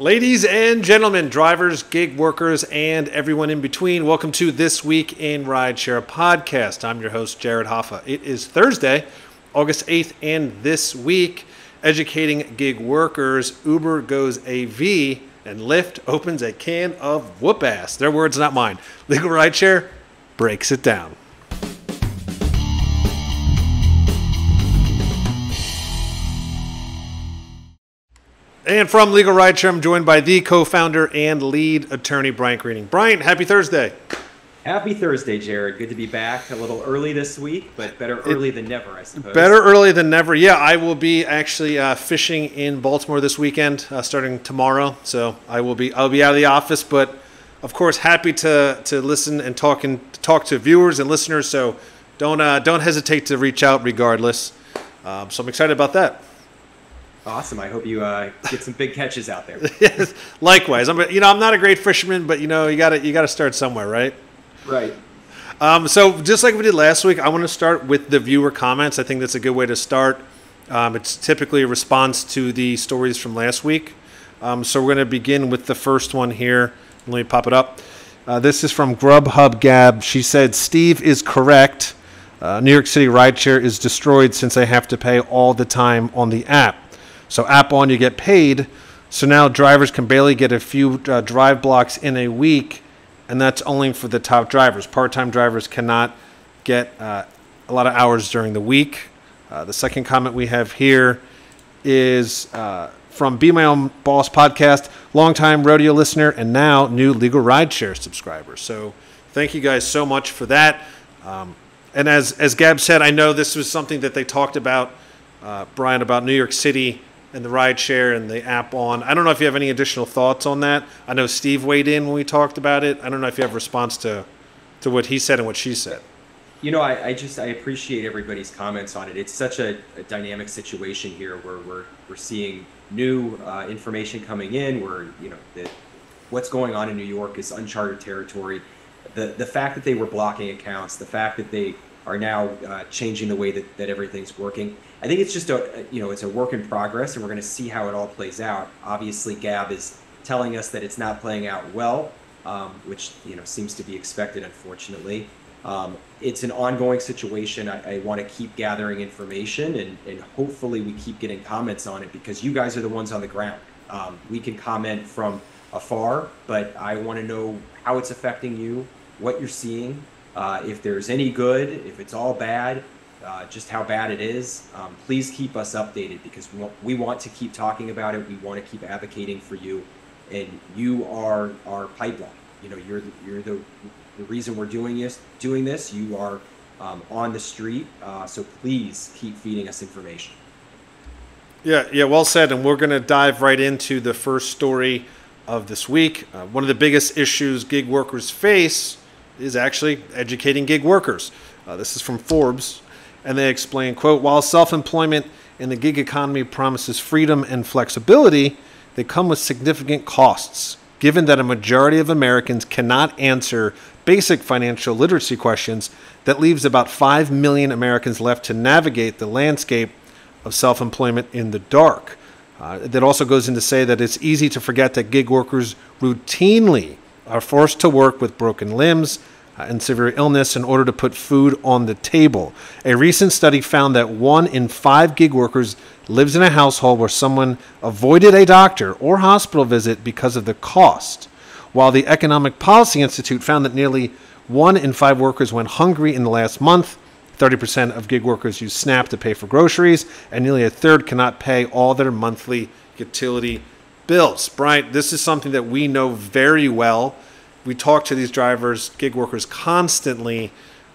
Ladies and gentlemen, drivers, gig workers, and everyone in between, welcome to This Week in Rideshare podcast. I'm your host, Jared Hoffa. It is Thursday, August 8th, and this week, educating gig workers, Uber goes AV, and Lyft opens a can of whoop ass. Their words, not mine. Legal Rideshare breaks it down. And from Legal Rideshare, I'm joined by the co-founder and lead attorney, Brian Greening. Brian, happy Thursday. Happy Thursday, Jared. Good to be back. A little early this week, but better early than never, I suppose. Better early than never. Yeah, I will be actually fishing in Baltimore this weekend, starting tomorrow. So I'll be out of the office, but of course, happy to listen and talk to viewers and listeners. So don't hesitate to reach out, regardless. So I'm excited about that. Awesome. I hope you get some big catches out there. Yes, likewise. I'm not a great fisherman, but you gotta start somewhere, right? Right. So just like we did last week, I want to start with the viewer comments. I think that's a good way to start. It's typically a response to the stories from last week. So we're going to begin with the first one here. Let me pop it up. This is from Grubhub Gab. She said, Steve is correct. New York City rideshare is destroyed since I have to pay all the time on the app. So app on, you get paid. So now drivers can barely get a few drive blocks in a week, and that's only for the top drivers. Part-time drivers cannot get a lot of hours during the week. The second comment we have here is from Be My Own Boss podcast, longtime rodeo listener and now new Legal Rideshare subscriber. So thank you guys so much for that. And as Gab said, I know this was something that they talked about, Brian, about New York City and the rideshare and the app on. I don't know if you have any additional thoughts on that. I know Steve weighed in when we talked about it. I don't know if you have a response to what he said and what she said. You know, I appreciate everybody's comments on it. It's such a dynamic situation here where we're seeing new information coming in where, what's going on in New York is uncharted territory. The fact that they were blocking accounts, the fact that they are now changing the way that everything's working. I think it's just it's a work in progress, and we're going to see how it all plays out. Obviously, Gab is telling us that it's not playing out well, which seems to be expected, unfortunately. It's an ongoing situation. I want to keep gathering information, and hopefully we keep getting comments on it because you guys are the ones on the ground. We can comment from afar, but I want to know how it's affecting you, what you're seeing. If there's any good, if it's all bad, just how bad it is, please keep us updated because we want to keep talking about it. We want to keep advocating for you, and you are our pipeline. You're the reason we're doing this. You are on the street, so please keep feeding us information. Yeah, well said. And we're going to dive right into the first story of this week. One of the biggest issues gig workers face is actually educating gig workers. This is from Forbes, and they explain, quote, while self-employment in the gig economy promises freedom and flexibility, they come with significant costs, given that a majority of Americans cannot answer basic financial literacy questions. That leaves about 5 million Americans left to navigate the landscape of self-employment in the dark. That also goes in to say that it's easy to forget that gig workers routinely are forced to work with broken limbs and severe illness in order to put food on the table. A recent study found that 1 in 5 gig workers lives in a household where someone avoided a doctor or hospital visit because of the cost, while the Economic Policy Institute found that nearly 1 in 5 workers went hungry in the last month. 30% of gig workers use SNAP to pay for groceries, and nearly a third cannot pay all their monthly utility bills. Brian, this is something that we know very well. We talk to these drivers, gig workers constantly,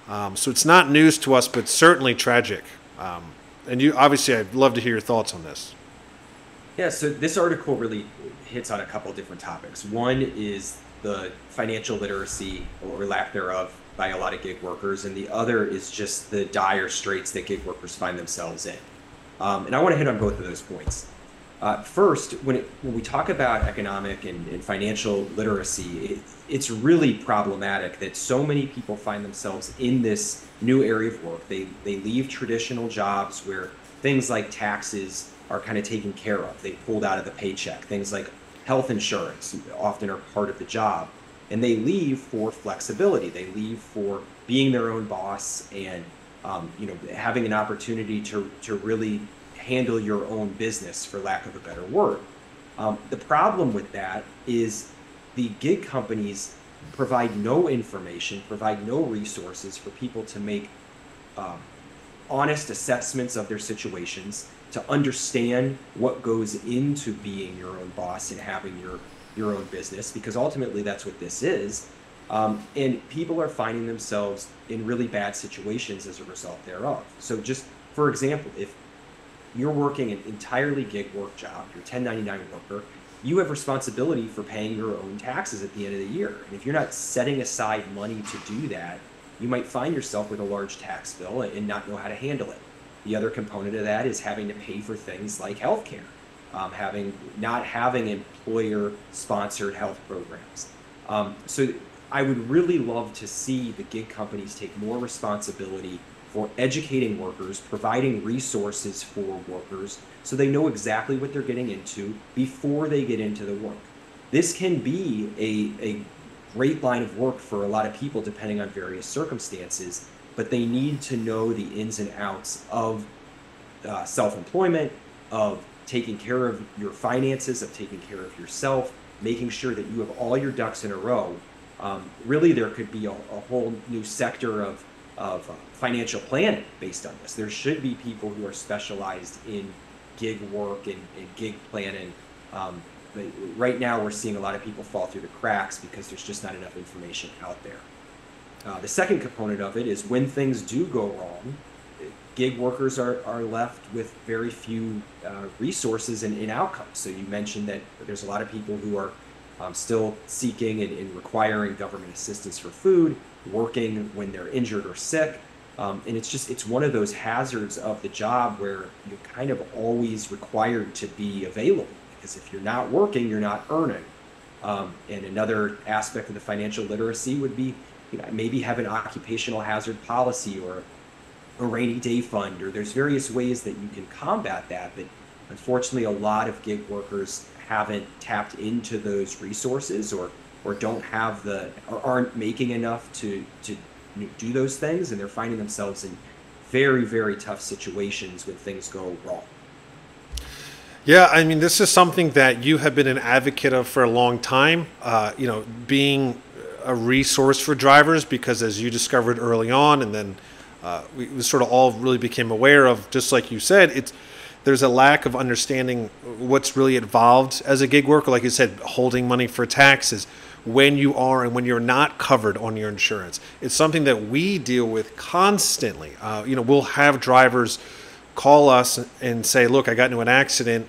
so it's not news to us, but certainly tragic. And you, obviously, I'd love to hear your thoughts on this. Yeah, so this article really hits on a couple of different topics. One is the financial literacy or lack thereof by a lot of gig workers, and the other is just the dire straits that gig workers find themselves in. And I want to hit on both of those points. First, when we talk about economic and financial literacy, it's really problematic that so many people find themselves in this new area of work. They leave traditional jobs where things like taxes are kind of taken care of. They pulled out of the paycheck. Things like health insurance often are part of the job. And they leave for flexibility. They leave for being their own boss and having an opportunity to really handle your own business, for lack of a better word. The problem with that is the gig companies provide no information, provide no resources for people to make um, honest assessments of their situations, to understand what goes into being your own boss and having your own business, because ultimately that's what this is. And people are finding themselves in really bad situations as a result thereof. So just for example, if you're working an entirely gig work job, you're a 1099 worker, you have responsibility for paying your own taxes at the end of the year. And if you're not setting aside money to do that, you might find yourself with a large tax bill and not know how to handle it. The other component of that is having to pay for things like healthcare, not having employer-sponsored health programs. So I would really love to see the gig companies take more responsibility for educating workers, providing resources for workers so they know exactly what they're getting into before they get into the work. This can be a great line of work for a lot of people depending on various circumstances, but they need to know the ins and outs of self-employment, of taking care of your finances, of taking care of yourself, making sure that you have all your ducks in a row. Really, there could be a whole new sector of financial planning based on this. There should be people who are specialized in gig work and gig planning. But right now, we're seeing a lot of people fall through the cracks because there's just not enough information out there. The second component of it is when things do go wrong, gig workers are left with very few resources and outcomes. So you mentioned that there's a lot of people who are still seeking and requiring government assistance for food, working when they're injured or sick. And it's one of those hazards of the job where you're kind of always required to be available, because if you're not working, you're not earning. And another aspect of the financial literacy would be, maybe have an occupational hazard policy or a rainy day fund, or there's various ways that you can combat that. But unfortunately, a lot of gig workers haven't tapped into those resources, or don't have or aren't making enough to do those things, and they're finding themselves in very, very tough situations when things go wrong. Yeah, I mean, this is something that you have been an advocate of for a long time, being a resource for drivers, because as you discovered early on, and then we sort of all really became aware of, just like you said, there's a lack of understanding what's really involved as a gig worker. Like you said, holding money for taxes, when you are and when you're not covered on your insurance. It's something that we deal with constantly. We'll have drivers call us and say, look, I got into an accident.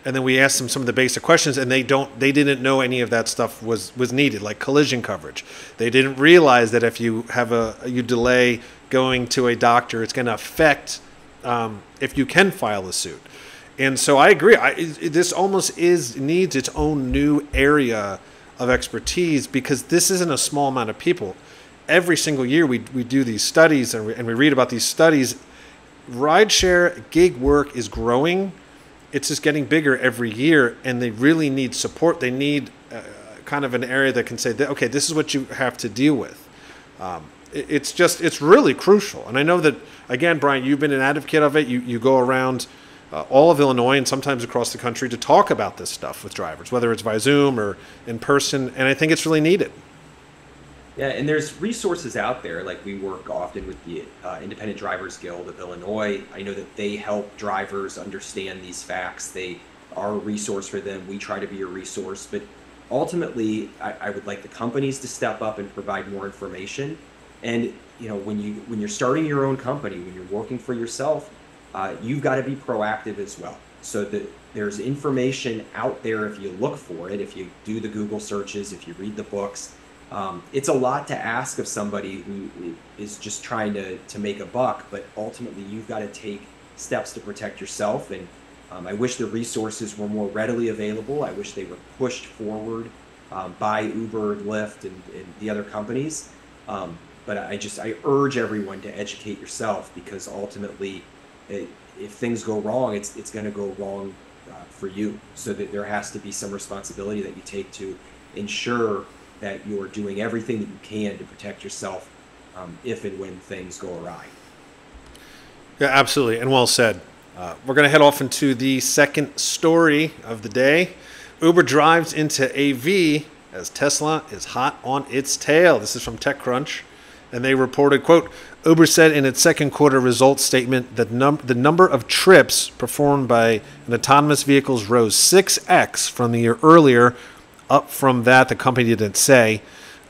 And then we ask them some of the basic questions, and they didn't know any of that stuff was needed, like collision coverage. They didn't realize that if you you delay going to a doctor, it's going to affect if you can file a suit. And so I agree. This almost needs its own new area of expertise, because this isn't a small amount of people. Every single year we do these studies and we read about these studies. Rideshare gig work is growing. It's just getting bigger every year, and they really need support. They need kind of an area that can say, okay, this is what you have to deal with. It's really crucial. And I know that, again, Brian, you've been an advocate of it. You go around all of Illinois and sometimes across the country to talk about this stuff with drivers, whether it's by Zoom or in person. And I think it's really needed. Yeah, and there's resources out there. Like, we work often with the Independent Drivers Guild of Illinois. I know that they help drivers understand these facts. They are a resource for them. We try to be a resource. But ultimately, I would like the companies to step up and provide more information. And when you're starting your own company, when you're working for yourself, you've got to be proactive as well. So that there's information out there if you look for it, if you do the Google searches, if you read the books. It's a lot to ask of somebody who is just trying to make a buck, but ultimately you've got to take steps to protect yourself. And I wish the resources were more readily available. I wish they were pushed forward by Uber, Lyft, and the other companies. But I urge everyone to educate yourself, because ultimately, if things go wrong, it's going to go wrong for you, so that there has to be some responsibility that you take to ensure that you're doing everything that you can to protect yourself if and when things go awry. Yeah, absolutely, and well said. We're going to head off into the second story of the day. Uber drives into AV as Tesla is hot on its tail. This is from TechCrunch, and they reported, quote, Uber said in its second quarter results statement that the number of trips performed by an autonomous vehicles rose 6x from the year earlier. Up from that, the company didn't say.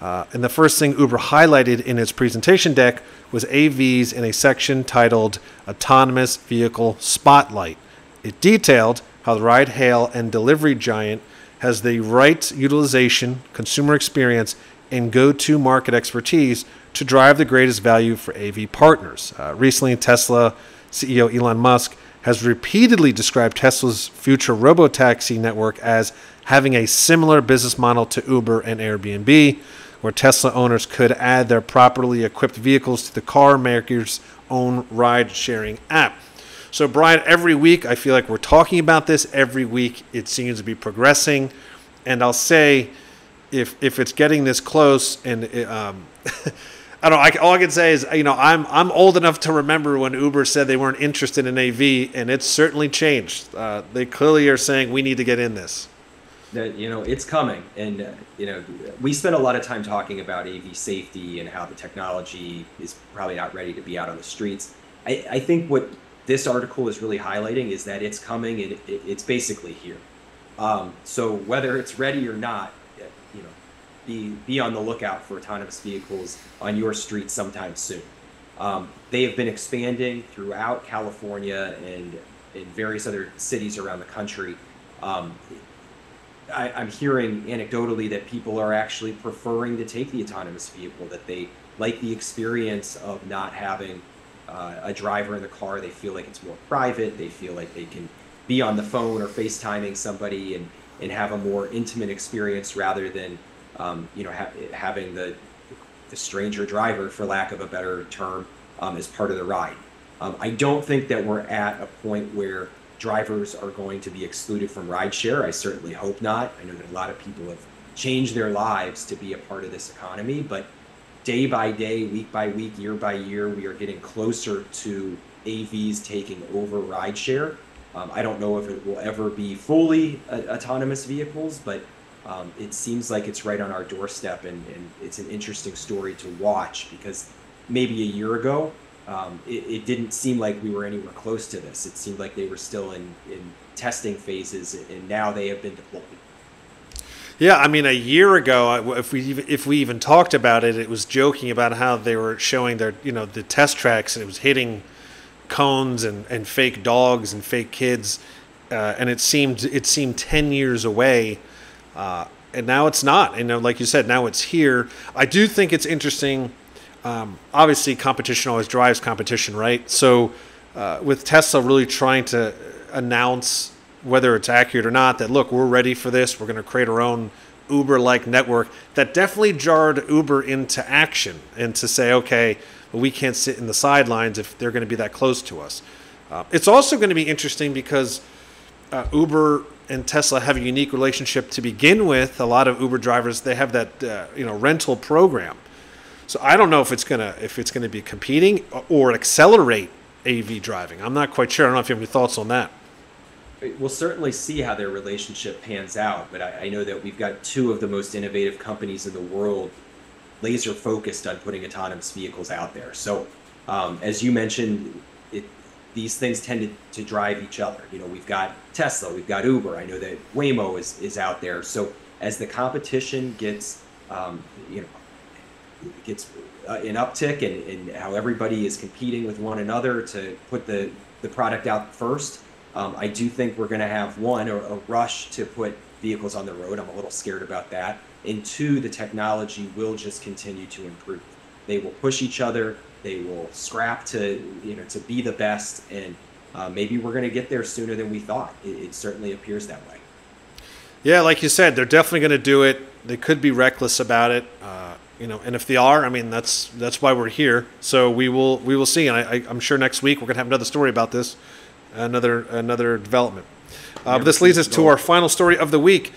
And the first thing Uber highlighted in its presentation deck was AVs in a section titled Autonomous Vehicle Spotlight. It detailed how the ride, hail, and delivery giant has the right utilization, consumer experience, and go-to-market expertise to drive the greatest value for AV partners. Recently, Tesla CEO Elon Musk has repeatedly described Tesla's future robotaxi network as having a similar business model to Uber and Airbnb, where Tesla owners could add their properly equipped vehicles to the car maker's own ride-sharing app. So, Brian, every week I feel like we're talking about this. Every week it seems to be progressing. And I'll say, if it's getting this close, and I don't know, all I can say is, I'm old enough to remember when Uber said they weren't interested in AV, and it's certainly changed. They clearly are saying we need to get in this. That it's coming, and we spent a lot of time talking about AV safety and how the technology is probably not ready to be out on the streets. I think what this article is really highlighting is that it's coming, and it's basically here. So whether it's ready or not, be on the lookout for autonomous vehicles on your street sometime soon. They have been expanding throughout California and in various other cities around the country. I'm hearing anecdotally that people are actually preferring to take the autonomous vehicle, that they like the experience of not having a driver in the car. They feel like it's more private. They feel like they can be on the phone or FaceTiming somebody and have a more intimate experience rather than having the stranger driver, for lack of a better term, as part of the ride. I don't think that we're at a point where drivers are going to be excluded from rideshare. I certainly hope not. I know that a lot of people have changed their lives to be a part of this economy, but day by day, week by week, year by year, we are getting closer to AVs taking over rideshare. I don't know if it will ever be fully autonomous vehicles, but it seems like it's right on our doorstep, and it's an interesting story to watch, because maybe a year ago, it didn't seem like we were anywhere close to this. It seemed like they were still in testing phases, and now they have been deployed. Yeah, I mean, a year ago, if we even talked about it, it was joking about how they were showing their the test tracks, and it was hitting cones and fake dogs and fake kids, and it seemed 10 years away, and now it's not. And like you said, now it's here. I do think it's interesting. Obviously, competition always drives competition, right? So with Tesla really trying to announce, whether it's accurate or not, that, look, we're ready for this, we're going to create our own Uber-like network, that definitely jarred Uber into action, and to say, okay, well, we can't sit in the sidelines if they're going to be that close to us. It's also going to be interesting because Uber and Tesla have a unique relationship to begin with. A lot of Uber drivers, they have that rental program. So I don't know if it's gonna be competing or accelerate AV driving. I'm not quite sure. I don't know if you have any thoughts on that. We'll certainly see how their relationship pans out, but I know that we've got two of the most innovative companies in the world laser focused on putting autonomous vehicles out there. So as you mentioned, these things tend to drive each other. We've got Tesla, we've got Uber. I know that Waymo is out there. So as the competition gets an uptick, and how everybody is competing with one another to put the product out first, I do think we're going to have, one, a rush to put vehicles on the road. I'm a little scared about that. And two, the technology will just continue to improve. They will push each other. They will scrap to be the best. And maybe we're going to get there sooner than we thought. It certainly appears that way. Yeah, like you said, they're definitely going to do it. They could be reckless about it. And if they are, I mean, that's why we're here. So we will see. And I'm sure next week we're going to have another story about this, another development. But this leads us to our final story of the week.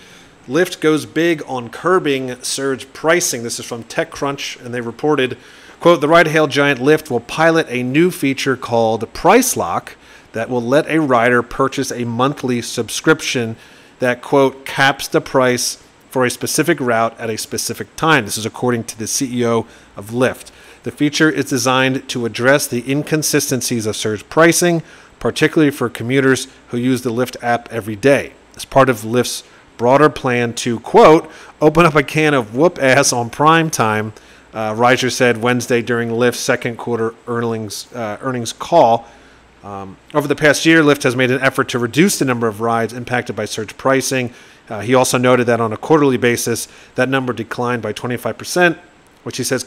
Lyft goes big on curbing surge pricing. This is from TechCrunch, and they reported, quote, the ride-hail giant Lyft will pilot a new feature called Price Lock that will let a rider purchase a monthly subscription that, quote, caps the price for a specific route at a specific time. This is according to the CEO of Lyft. The feature is designed to address the inconsistencies of surge pricing, particularly for commuters who use the Lyft app every day. As part of Lyft's broader plan to, quote, open up a can of whoop ass on prime time, Rideshare said Wednesday during Lyft's second quarter earnings call. Over the past year, Lyft has made an effort to reduce the number of rides impacted by surge pricing. He also noted that on a quarterly basis, that number declined by 25%, which he said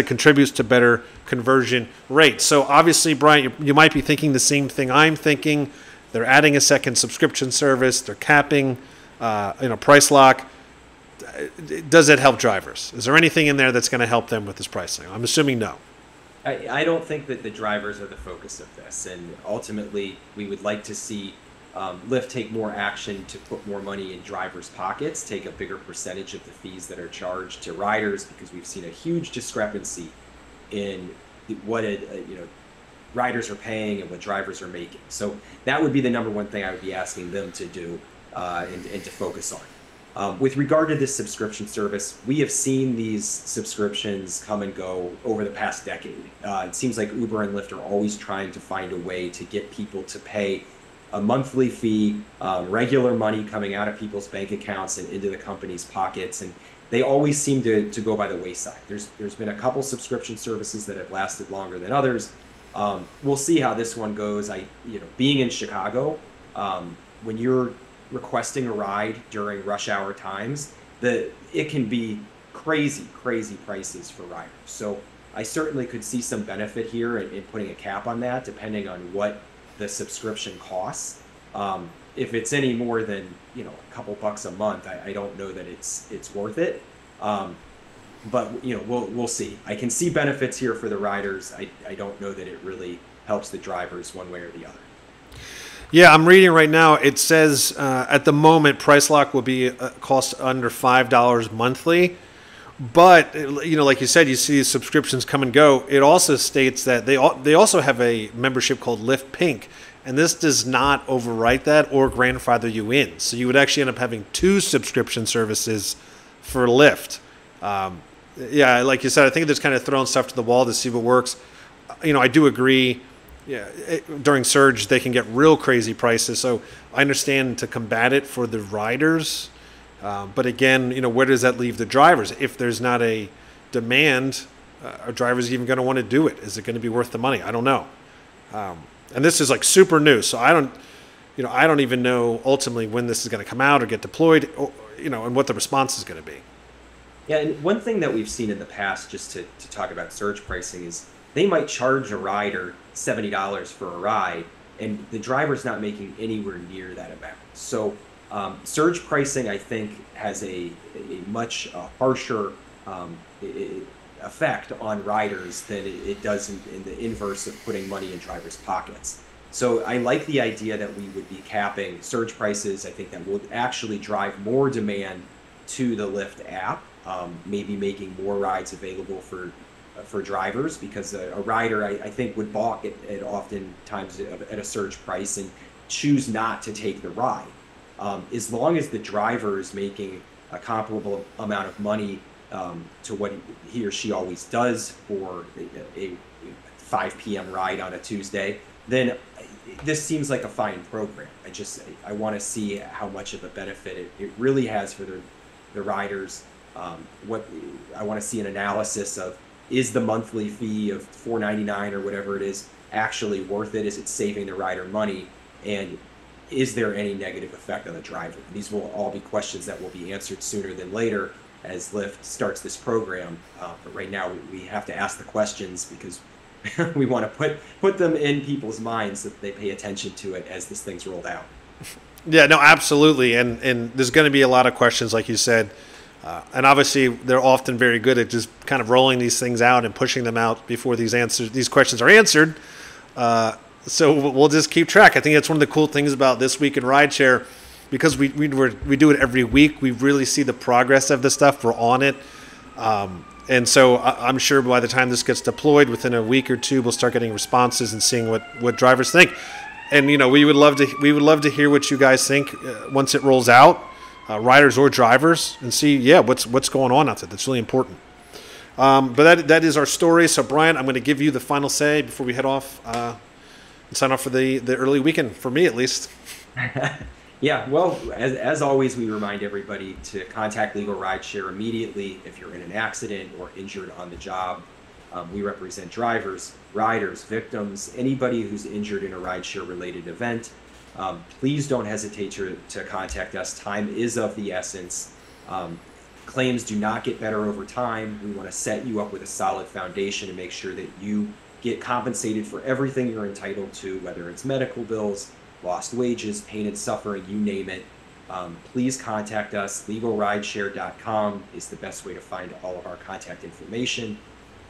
contributes to better conversion rates. So obviously, Brian, you might be thinking the same thing I'm thinking. They're adding a second subscription service. They're capping, price lock. Does it help drivers? Is there anything in there that's going to help them with this pricing? I'm assuming no. I don't think that the drivers are the focus of this, and ultimately we would like to see Lyft take more action to put more money in drivers' pockets, take a bigger percentage of the fees that are charged to riders, because we've seen a huge discrepancy in what riders are paying and what drivers are making. So that would be the number one thing I would be asking them to do and to focus on. With regard to this subscription service, we have seen these subscriptions come and go over the past decade. It seems like Uber and Lyft are always trying to find a way to get people to pay a monthly fee, regular money coming out of people's bank accounts and into the company's pockets, and they always seem to go by the wayside. There's been a couple subscription services that have lasted longer than others. We'll see how this one goes. Being in Chicago, when you're requesting a ride during rush hour times, it can be crazy prices for riders. So I certainly could see some benefit here in putting a cap on that, depending on what the subscription costs. If it's any more than a couple bucks a month, I don't know that it's worth it. But we'll see. I can see benefits here for the riders. I don't know that it really helps the drivers one way or the other. Yeah, I'm reading right now. It says at the moment, Price Lock will be cost under $5 monthly. But, like you said, you see these subscriptions come and go. It also states that they also have a membership called Lyft Pink. And this does not overwrite that or grandfather you in. So you would actually end up having two subscription services for Lyft. Yeah, like you said, I think they're just kind of throwing stuff to the wall to see what works. I do agree. Yeah, during surge, they can get real crazy prices. So I understand to combat it for the riders. But again, where does that leave the drivers? If there's not a demand, are drivers even going to want to do it? Is it going to be worth the money? I don't know. And this is like super new. So I don't even know ultimately when this is going to come out or get deployed, and what the response is going to be. Yeah, and one thing that we've seen in the past, just to talk about surge pricing, is they might charge a rider $70 for a ride, and the driver's not making anywhere near that amount. So surge pricing, I think, has a much harsher effect on riders than it does in the inverse of putting money in drivers' pockets. So I like the idea that we would be capping surge prices. I think that will actually drive more demand to the Lyft app, maybe making more rides available for drivers, because a rider, I think, would balk at oftentimes at a surge price and choose not to take the ride. As long as the driver is making a comparable amount of money to what he or she always does for a 5 p.m. ride on a Tuesday, then this seems like a fine program. I want to see how much of a benefit it really has for the riders. I want to see an analysis of, is the monthly fee of $4.99 or whatever it is actually worth it? Is it saving the rider money? And is there any negative effect on the driver? These will all be questions that will be answered sooner than later as Lyft starts this program. But right now we have to ask the questions because we want to put them in people's minds so that they pay attention to it as this thing's rolled out. Yeah, no, absolutely. And there's going to be a lot of questions, like you said. And obviously, they're often very good at just kind of rolling these things out and pushing them out before these questions are answered. So we'll just keep track. I think that's one of the cool things about This Week in Rideshare, because we do it every week. We really see the progress of the stuff. We're on it. And so I'm sure by the time this gets deployed, within a week or two, we'll start getting responses and seeing what drivers think. And we would love to hear what you guys think once it rolls out, riders or drivers, and see what's going on out there. That's really important. But that is our story. So Brian, I'm going to give you the final say before we head off and sign off for the early weekend, for me at least. Yeah, well, as always, we remind everybody to contact Legal Rideshare immediately if you're in an accident or injured on the job. We represent drivers, riders, victims, anybody who's injured in a rideshare related event. Please don't hesitate to contact us. Time is of the essence. Claims do not get better over time. We want to set you up with a solid foundation and make sure that you get compensated for everything you're entitled to, whether it's medical bills, lost wages, pain and suffering, you name it. Please contact us. LegalRideshare.com is the best way to find all of our contact information.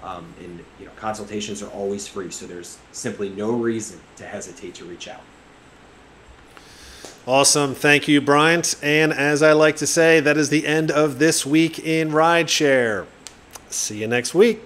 And consultations are always free, so there's simply no reason to hesitate to reach out. Awesome. Thank you, Bryant. And as I like to say, that is the end of This Week in Rideshare. See you next week.